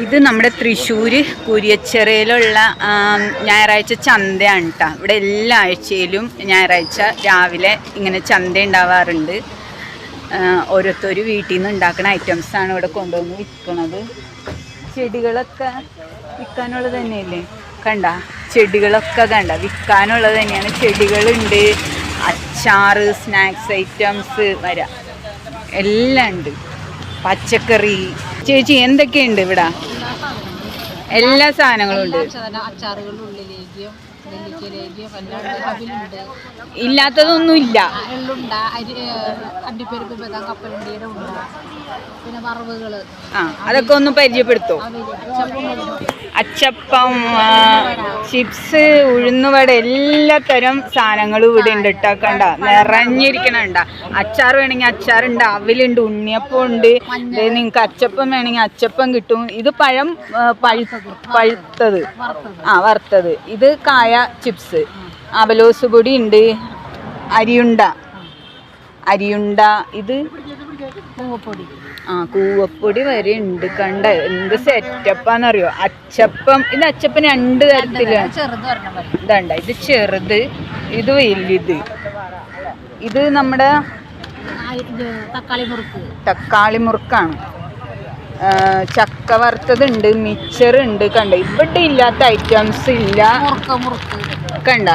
ഇത് നമ്മുടെ തൃശ്ശൂര് കുരിയച്ചിറയിലുള്ള ഞായറാഴ്ച ചന്തയാണ് കേട്ടോ. ഇവിടെ എല്ലാ ആഴ്ചയിലും ഞായറാഴ്ച രാവിലെ ഇങ്ങനെ ചന്ത ഉണ്ടാവാറുണ്ട്. ഓരോരുത്തർ വീട്ടിൽ നിന്ന് ഉണ്ടാക്കുന്ന ഐറ്റംസാണ് ഇവിടെ കൊണ്ടുവന്ന് വിൽക്കുന്നത്. ചെടികളൊക്കെ വിൽക്കാനുള്ളത് തന്നെയല്ലേ, കണ്ട ചെടികളൊക്കെ കണ്ട വിൽക്കാനുള്ളത് തന്നെയാണ്. ചെടികളുണ്ട്, അച്ചാറ്, സ്നാക്സ് ഐറ്റംസ് വരാം എല്ലാം ഉണ്ട്. പച്ചക്കറി. ചേച്ചി എന്തൊക്കെയുണ്ട് ഇവിടെ? എല്ലാ സാധനങ്ങളും ഉണ്ട്. ഇല്ലാത്തതൊന്നും ഇല്ല. അതൊക്കെ ഒന്ന് പരിചയപ്പെടുത്തോ? അച്ചപ്പം, ചിപ്സ്, ഉഴുന്നുവട, എല്ലാ തരം സാധനങ്ങളും ഇവിടെ ഉണ്ട് കേട്ടോ. കണ്ട നിറഞ്ഞിരിക്കണണ്ട. അച്ചാർ വേണമെങ്കിൽ അച്ചാറുണ്ട്, അവിലുണ്ട്, ഉണ്ണിയപ്പം ഉണ്ട്. നിങ്ങൾക്ക് അച്ചപ്പം വേണമെങ്കിൽ അച്ചപ്പം കിട്ടും. ഇത് പഴം പഴുത്തത്, വറുത്തത്. ഇത് കായ ചിപ്സ്, അവലോസ് പൊടി ഉണ്ട്, അരിയുണ്ട. ഇത് കൂവപ്പൊടി വരെ ഉണ്ട്. കണ്ട എന്ത് സെറ്റപ്പാന്നറിയോ? അച്ചപ്പം. ഇത് അച്ചപ്പം രണ്ട് തരത്തിലാണ്. ഇതണ്ട, ഇത് ചെറുത്, ഇത് വലുത്. ഇത് നമ്മുടെ തക്കാളി മുറുക്കാണ്. ചക്ക വറുത്തതുണ്ട്, മിച്ചറുണ്ട്. കണ്ട ഇവിടെ ഇല്ലാത്ത ഐറ്റംസ് ഇല്ല. കണ്ട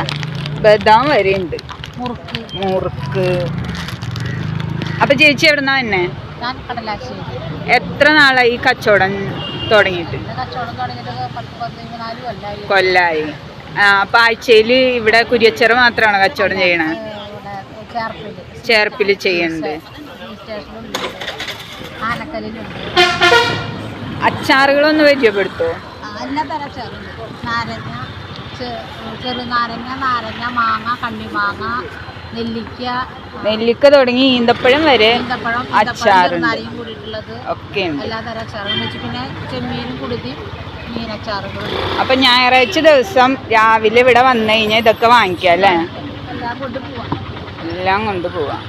ബദാം വരെ ഉണ്ട്, മുറുക്ക്. അപ്പൊ ചേച്ചി എവിടുന്നാ തന്നെ? എത്ര നാളായി കച്ചവടം തുടങ്ങിയിട്ട്? കൊല്ലായി. അപ്പൊ ആഴ്ചയില് ഇവിടെ കുരിയച്ചിറ മാത്രമാണോ കച്ചവടം ചെയ്യണത്? ചേർപ്പില് ചെയ്യുന്നുണ്ട്. അച്ചാറുകളൊന്ന് പരിചയപ്പെടുത്തോ? ചെറുനാരങ്ങ, നാരങ്ങ, മാങ്ങ, കണ്ണിമാങ്ങ, നെല്ലിക്ക തുടങ്ങി ഈന്തപ്പഴം വരെ അച്ചാറുണ്ട്. ഒക്കെ എല്ലാതരം അച്ചാറുകൾ. പിന്നെ ചെമ്മീനും കുടുതി മീനച്ചാറുകളും. അപ്പൊ ഞായറാഴ്ച ദിവസം രാവിലെ ഇവിടെ വന്നു കഴിഞ്ഞാൽ ഇതൊക്കെ വാങ്ങിക്കാം അല്ലേ? എല്ലാം കൊണ്ടുപോവാം.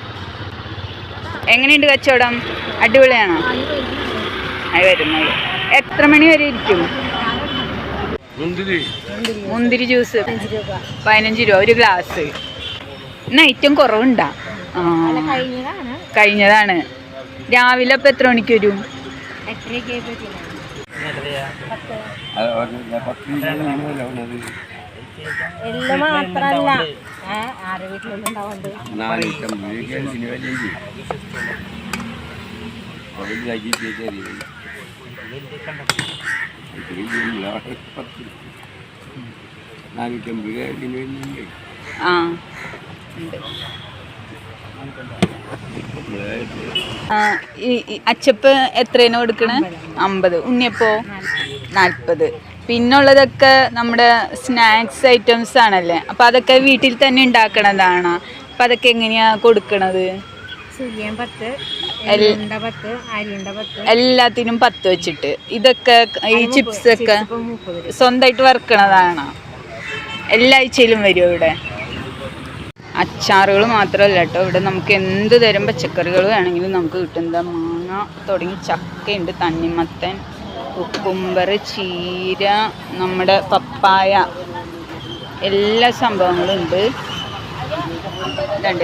എങ്ങനെയുണ്ട് കച്ചവടം? അടിപൊളിയാണോ? അത് വരുന്നത് എത്ര മണി വരെ ഇരിക്കും? മുന്തിരി ജ്യൂസ് 15 രൂപ ഒരു ഗ്ലാസ്. ഇന്ന് ഐറ്റം കുറവുണ്ടാ? കഴിഞ്ഞതാണ്. രാവിലെ ഇപ്പൊ എത്ര മണിക്ക് വരും? അച്ചപ്പ് എത്രയാണ് കൊടുക്കണേ? 50. ഉണ്ണിയപ്പോ 40. പിന്നുള്ളതൊക്കെ നമ്മുടെ സ്നാക്സ് ഐറ്റംസ് ആണല്ലേ. അപ്പൊ അതൊക്കെ വീട്ടിൽ തന്നെ ഉണ്ടാക്കണതാണ്. അപ്പൊ അതൊക്കെ എങ്ങനെയാ കൊടുക്കണത്? എല്ലാത്തിനും 10 വെച്ചിട്ട്. ഇതൊക്കെ ഈ ചിപ്സ് ഒക്കെ സ്വന്തമായിട്ട് വറുക്കണതാണ്. എല്ലാ ആഴ്ചയിലും വരുമോ ഇവിടെ? അച്ചാറുകൾ മാത്രമല്ല കേട്ടോ, ഇവിടെ നമുക്ക് എന്ത് തരം പച്ചക്കറികൾ വേണമെങ്കിലും നമുക്ക് കിട്ടുന്നത്. മാങ്ങ തുടങ്ങി ചക്കയുണ്ട്, തണ്ണിമത്തൻ, കുക്കുംബർ, ചീര, നമ്മുടെ പപ്പായ, എല്ലാ സംഭവങ്ങളും ഉണ്ട്.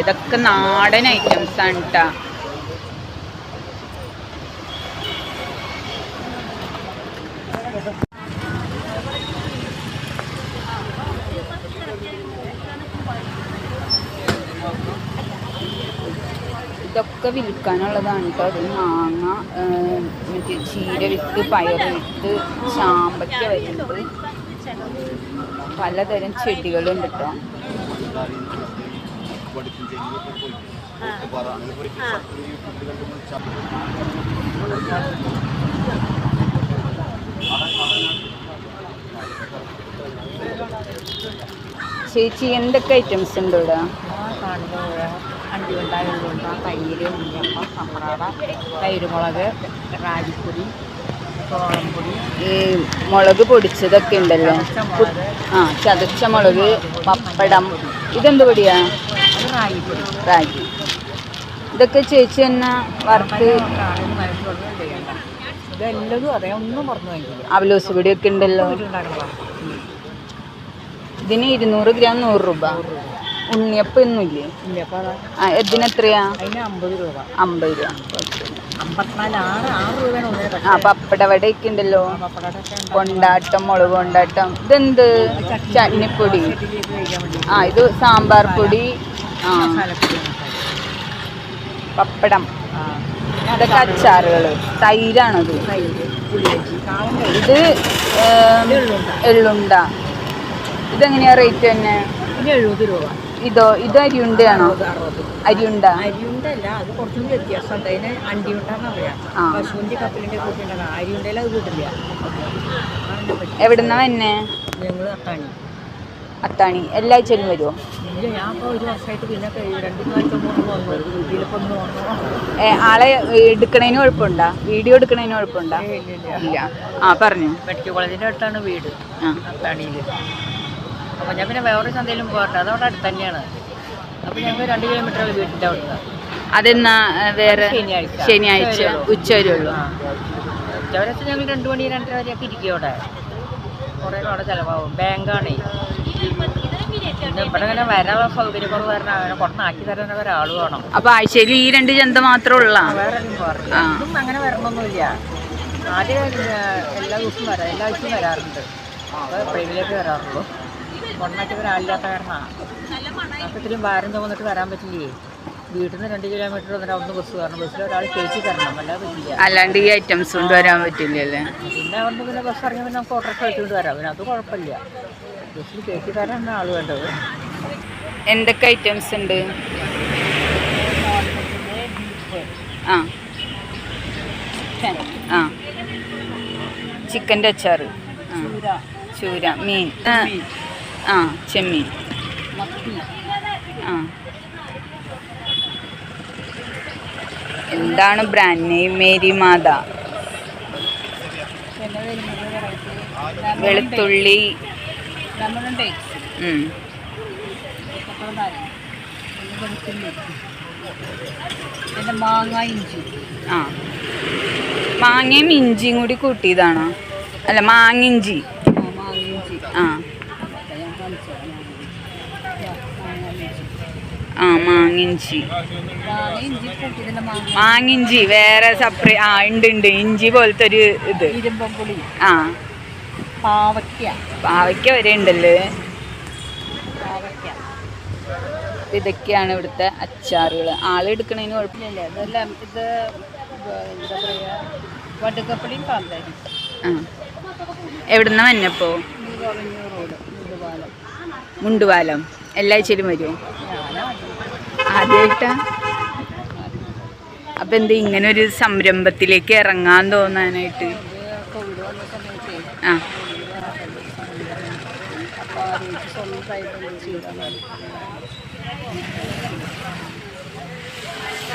ഇതൊക്കെ നാടൻ ഐറ്റംസ് ആണ് കേട്ടോ. ഇതൊക്കെ വിൽക്കാനുള്ളതാണ് കേട്ടോ. അത് മാങ്ങ, മറ്റേ ചീര വിത്ത്, പയർ വിത്ത്, ചാമ്പയ്ക്ക വരുന്നത്. പലതരം ചെടികളുണ്ട് കേട്ടോ. ചേച്ചി എന്തൊക്കെ ഐറ്റംസ് ഉണ്ട് ഇവിടെ? അണ്ടിയുണ്ട, എള്ളുണ്ട, തൈര്, ഉണ്ണിയപ്പം, സമ്പ്രാട, തൈരുമുളക്, റാഗിപ്പൊടി, ചോളംപൊടി, ഈ മുളക് പൊടിച്ചതൊക്കെ ഉണ്ടല്ലോ. ചതച്ച മുളക്, പപ്പടം. ഇതെന്ത് പൊടിയാ? റാഗി. ഇതൊക്കെ ചേച്ചി തന്നെ വറുത്ത് ഇതെല്ലതും അതെ, ഒന്നും പുറത്ത് വാങ്ങിക്കില്ല. അവലോസ് പൊടിയൊക്കെ ഉണ്ടല്ലോ. ഇതിന് 200 ഗ്രാം 100 രൂപ. ഉണ്ണിയപ്പം ഒന്നുമില്ലേ? ഇതിനെത്രയാ? അതിന് 50 രൂപ. 50 രൂപ. 6 രൂപയാണ്. പപ്പടവടയൊക്കെ ഉണ്ടല്ലോ. കൊണ്ടാട്ടം, മുളക് കൊണ്ടാട്ടം. ഇതെന്ത്? ചട്നിപ്പൊടി. ഇത് സാമ്പാർ പൊടി. പപ്പടം. അതൊക്കെ അച്ചാറുകള്. തൈരാണത്. ഇത് എള്ളുണ്ട. ഇതെങ്ങനെയാ റേറ്റ് തന്നെ? 70 രൂപ. ഇത് അരിയുണ്ടയാണോ? അരിയുണ്ട. അരിയുണ്ടല്ല, അത് കുറച്ചും വ്യത്യാസമുണ്ട്. അതിന് അണ്ടിയുണ്ടെന്ന് പറയാം. പശുവിൻ്റെ കപ്പലിൻ്റെ കൂട്ടിണ്ടാണ്. അരിയുണ്ടല്ല, അത് കൂട്ടില്ല. എവിടുന്നാ തന്നെ? ഞങ്ങൾ അത്താണി. അത്താണി. എല്ലാ ആഴ്ചയിലും വരുമോ? ഇല്ല, ഞാൻ ഇപ്പോൾ ഒരു വർഷമായിട്ട് പിന്നെ 2 ആഴ്ച വന്നു. വീട്ടിലൊക്കെ ഒന്ന് വന്നു. ആളെ എടുക്കണതിന് കുഴപ്പമുണ്ടോ? വീഡിയോ എടുക്കണതിന് കുഴപ്പമുണ്ടോ? ഇല്ല. പറഞ്ഞു. മെഡിക്കൽ കോളേജിൻ്റെ അടുത്താണ് വീട്, അത്താണിയിൽ. അപ്പോൾ ഞാൻ പിന്നെ വേറെ ചന്തയിലും പോകട്ടെ, അതവിടെ അടുത്ത് തന്നെയാണ്. അപ്പോൾ ഞങ്ങൾ 2 കിലോമീറ്റർ വീട്ടിൻ്റെ അവിടെ. അതെന്നാ വേറെ? ശനിയാഴ്ച ഉച്ച വരെ ഉള്ളൂ. ഉച്ച വരെ ഞങ്ങൾ 2 മണി 2:30 വരെയൊക്കെ ഇരിക്കും അവിടെ. കുറേ അവിടെ ചിലവാകും. ബാങ്കാണേ. പിന്നെ ഇവിടെ ഇങ്ങനെ വരാനുള്ള സൗകര്യക്കുറവ് കാരണം അങ്ങനെ പുറത്താക്കി തരാൻ ഒരാൾ വേണം. അപ്പോൾ ആഴ്ചയിൽ ഈ 2 ചന്ത മാത്രമേ ഉള്ളൂ? വേറെ ഒന്നും പോകാറില്ല. ഒന്നും അങ്ങനെ വരണമൊന്നുമില്ല. ആദ്യം എല്ലാ ദിവസവും വരാം, എല്ലാ ആഴ്ചയും വരാറുണ്ട്. അപ്പോൾ എപ്പോഴേക്ക് വരാറുള്ളൂ. കൊണ്ടാക്കി ഒരാളില്ലാത്ത കാരണമാണ്. അപ്പോൾ ഇത്രയും ഭാരം തോന്നിട്ട് വരാൻ പറ്റില്ലേ? വീട്ടിൽ നിന്ന് 2 കിലോമീറ്റർ വന്നിട്ട് അവിടുന്ന് ബസ് കയറണം. ബസ്സിൽ ഒരാൾ കയറ്റി തരണം, അല്ലാതെ പറ്റില്ല. അല്ലാണ്ട് ഈ ഐറ്റംസ് കൊണ്ടുവരാൻ പറ്റില്ലല്ലേ? പിന്നെ അവിടുന്ന് പിന്നെ ബസ് ഇറങ്ങി പിന്നെ നമുക്ക് ഓട്ടോ കയറ്റിക്കൊണ്ട് വരാം. പിന്നെ അത് കുഴപ്പമില്ല. ബസ്സിൽ കയറ്റി തരാനാണ് ആൾ വേണ്ടത്. എന്തൊക്കെ ഐറ്റംസ് ഉണ്ട്? ചിക്കൻ്റെ അച്ചാർ, ചൂര, മീൻ, ചെമ്മീൻ, എന്താണ് ബ്രാൻഡ് നെയിം? മേരി മാത. വെളുത്തുള്ളി, മാങ്ങ, ഇഞ്ചി. മാങ്ങയും ഇഞ്ചിയും കൂടി കൂട്ടിയതാണോ? അല്ല, മാങ്ങിഞ്ചി. മാങ്ങിഞ്ചി. മാങ്ങിഞ്ചി വേറെ സെപ്പറേറ്റ്. ഉണ്ട്. ഇഞ്ചി പോലത്തെ ഒരു ഇത്. ഇരുമ്പുളി. പാവയ്ക്ക വരെ ഉണ്ടല്ലേ? ഇതൊക്കെയാണ് ഇവിടുത്തെ അച്ചാറുകൾ. ആളെടുക്കണതിന് കുഴപ്പമില്ല. ഇതെല്ലാം ഇത് എന്താ പറയുക, വടുക്കപ്പള്ളിയും കാന്താരി. എവിടുന്ന വന്നപ്പോ? മുണ്ടുപാലം. എല്ലാ ആഴ്ചയിലും വരുമോ? ആദ്യമായിട്ടാ? അപ്പം എന്താ ഇങ്ങനെ ഒരു സംരംഭത്തിലേക്ക് ഇറങ്ങാൻ തോന്നാനായിട്ട്?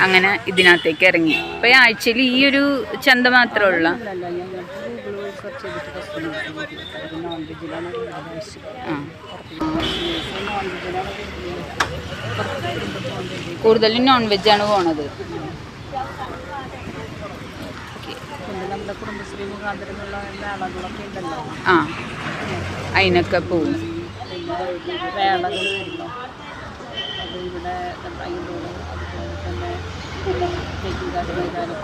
അങ്ങനെ ഇതിനകത്തേക്ക് ഇറങ്ങി. അപ്പോൾ ഈ ആഴ്ചയിൽ ഈ ഒരു ചന്ത മാത്രമേ ഉള്ളൂ? കൂടുതലും നോൺ വെജാണ് പോണത്. നമ്മുടെ കുടുംബശ്രീ മുഖാന്തരമുള്ള മേളകളൊക്കെ ഉണ്ടല്ലോ, അതിനൊക്കെ പോവും. മേളകൾ വരുന്നു. അത് ഇവിടെ അതുപോലെ തന്നെ